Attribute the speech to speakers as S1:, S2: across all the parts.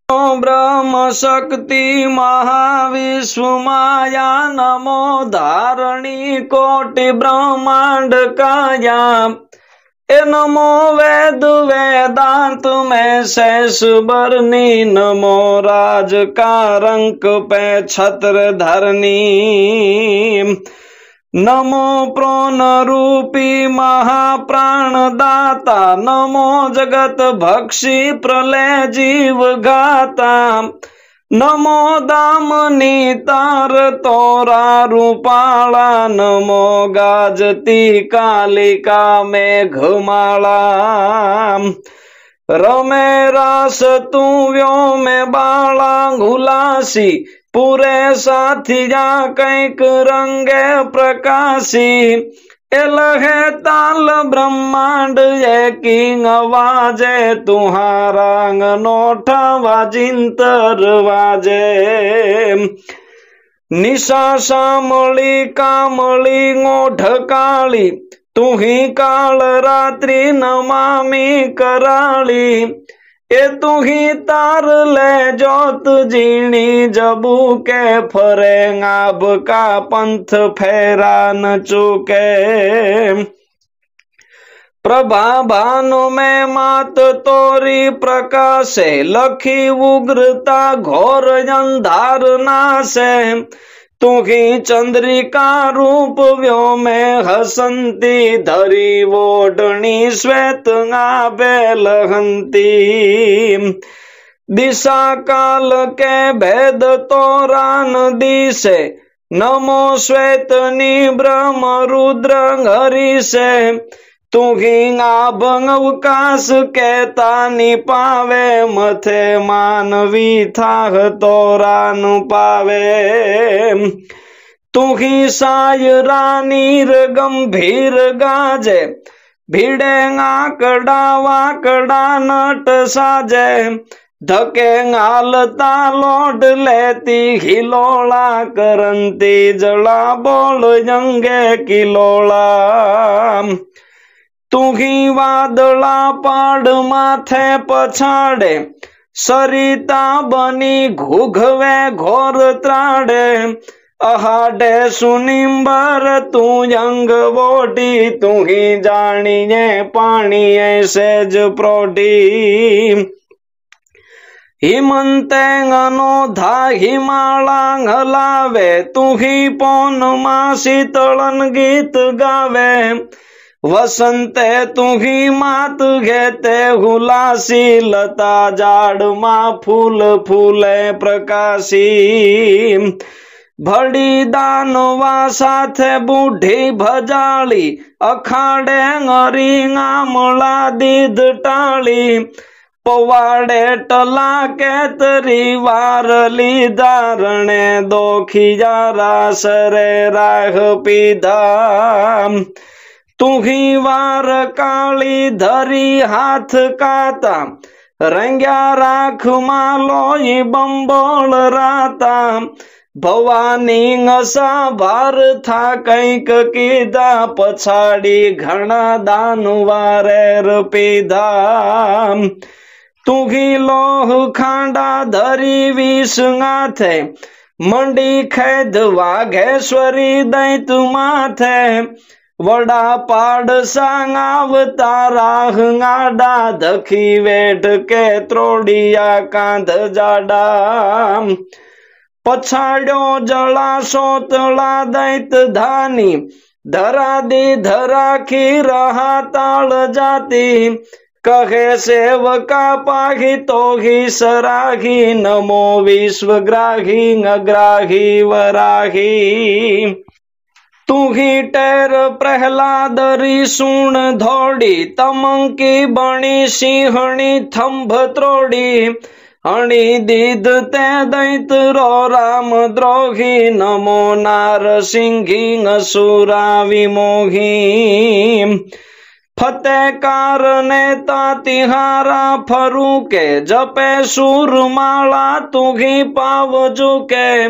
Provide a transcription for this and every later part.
S1: ब्रह्म शक्ति महाविश्व माया नमो धारणी कोटि ब्रह्मांड काया। ए नमो वेद वेदांत में शेष बरनी नमो राज कारंक पे छत्र धरनी। नमो प्रोन रूपी महाप्राण दाता नमो जगत भक्षी प्रलय जीव गाता। नमो दामनी तार तोरा रूपाला नमो गाजती कालिका मेघमाला। रमे रास तू व्योम बाला घुलासी पूरे साथिया कैक रंगे प्रकाशी। एलहे ताल ब्रह्मांड एकी आवाजे तुहारा नोठा वाजिंतर वाजे। निशा शामली कामली ओठ काली तू ही काल रात्रि नमामि कराली। ए तू ही तार ले जोत जीणी जबू के फरे आब का पंथ फेरा न चूके। प्रभा भानु में मात तोरी प्रकाशे लखी उग्रता घोर अंधार नासे। तू ही चंद्रिका रूप व्योमे हसंती धरी वोडनी श्वेत आबे लहंती। दिशा काल के भेद तोरान दिशे नमो श्वेतनी ब्रह्म रुद्र हरि से। तू ही आभ अवकाश के तानी पावे मथे मानवी थाह तोरान पावे। तू ही सायरा नीर गंभीर गाजे भिड़े आकड़ा वाकड़ा नट साजे। धके आलता लोड लेती हिलोला करंती जड़ा बोल जंगे किलोला। तू ही वादला पाड़ माथे पछाड़े सरिता बनी घुघवे घोर त्राड़े। अहाडे सुनिम्बर तू यंग वोडी तू ही जानिए पानी सेज प्रोडी। हिमंते अनोधा हिमाला हलावे तू ही पौन मां शीतलन गीत गावे। वसंते तू ही मात घेते हुलासी लता जाड़ मां फूल फूले प्रकाशी। भड़ी दानवा साथे बूढ़ी भजाली अखाड़े हरी आमला दीद टाली। पवाड़े टला के तरी वारली दारणे दोखिया रासरे राह पीधा। तू ही वार काली धरी हाथ काता रंग्या राख मालोई बंबोल राता। भवानी ngसा भार था कैक कीधा पछाड़ी घना दानवारे पीधा। तू ही लोह खांडा धरी विष गाथे मंडी खेद वाघेश्वरी दैत माथे। वड़ा पाड़ सांगावता राह गाडा दखी वेठ के त्रोड़िया कांध जाडा। पछाड़ो जला सोतला दैत धानी धरा दी धरा की रहा ताल जाती। कहे सेवका पाही तो ही सराही नमो विश्वग्राही अग्राही वराही। तू ही टेर प्रहलादरी सुन धोड़ी तमंकी बणी सिंहणी थंभ त्रोड़ी। हणी दीद ते दैत रो राम द्रोही नमो नार सिंही असुरा विमोही। फतेह कार नेता तिहारा फरूके जपे सूरमाला तू ही पाव झुके।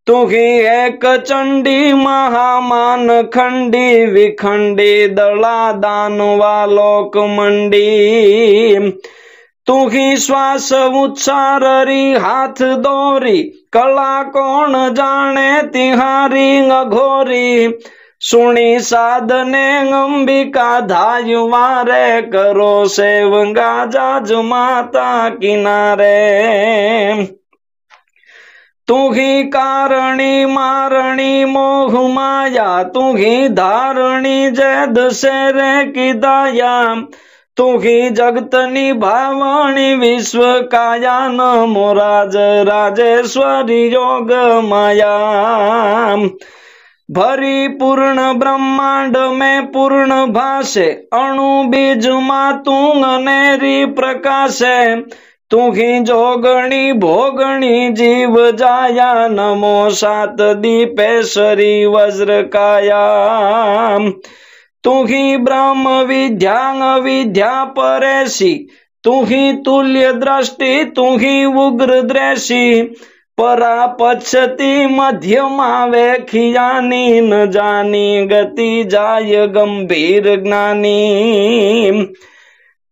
S1: तू ही एक चंडी महामान खंडी विखंडी दला दानवा लोक मंडी। तू ही श्वास उच्चाररी हाथ दोरी कला कौन जाने तिहारी अघोरी सुनी साधने अंबिका धायु मारे करो सेवंगा जाज माता किनारे तू ही कारणी मारणी मोह माया तू ही धारणी जैद शेरे की दाया तू ही जगत निभावणी विश्व काया नमो राज राजेश्वरी योग माया भरी पूर्ण ब्रह्मांड में पूर्ण भाषे अणु बीज मातू अनेरी प्रकाशे तू ही जोगणी भोगणी जीव जाया नमो सात दीपेश्वरी वज्र काया तू ही ब्रह्म विद्या विद्या परेशी तू ही तुल्य दृष्टि तू ही उग्र दृष्टि परा पश्यति मध्यमा वेखियानी न जानी गति जाय गंभीर ज्ञानी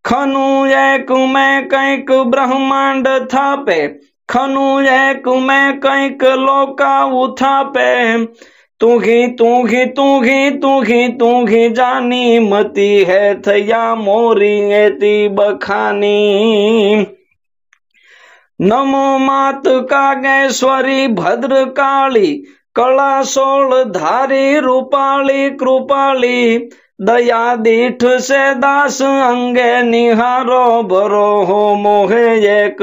S1: खनु एक में कैक ब्रह्मांड थापे खनु एक में कैक लोका उथापे तू ही तू ही तू ही तू ही तू ही जानी मती है थया मोरी एती बखानी नमो मात कागेश्वरी भद्र काली कला सोल धारी रूपाली कृपाली दया दीठ से दास अंगे निहारो बरो हो मोहे एक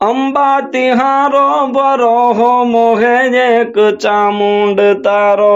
S1: अंबा तिहारो बरो हो मोहे एक चामुंड तारो।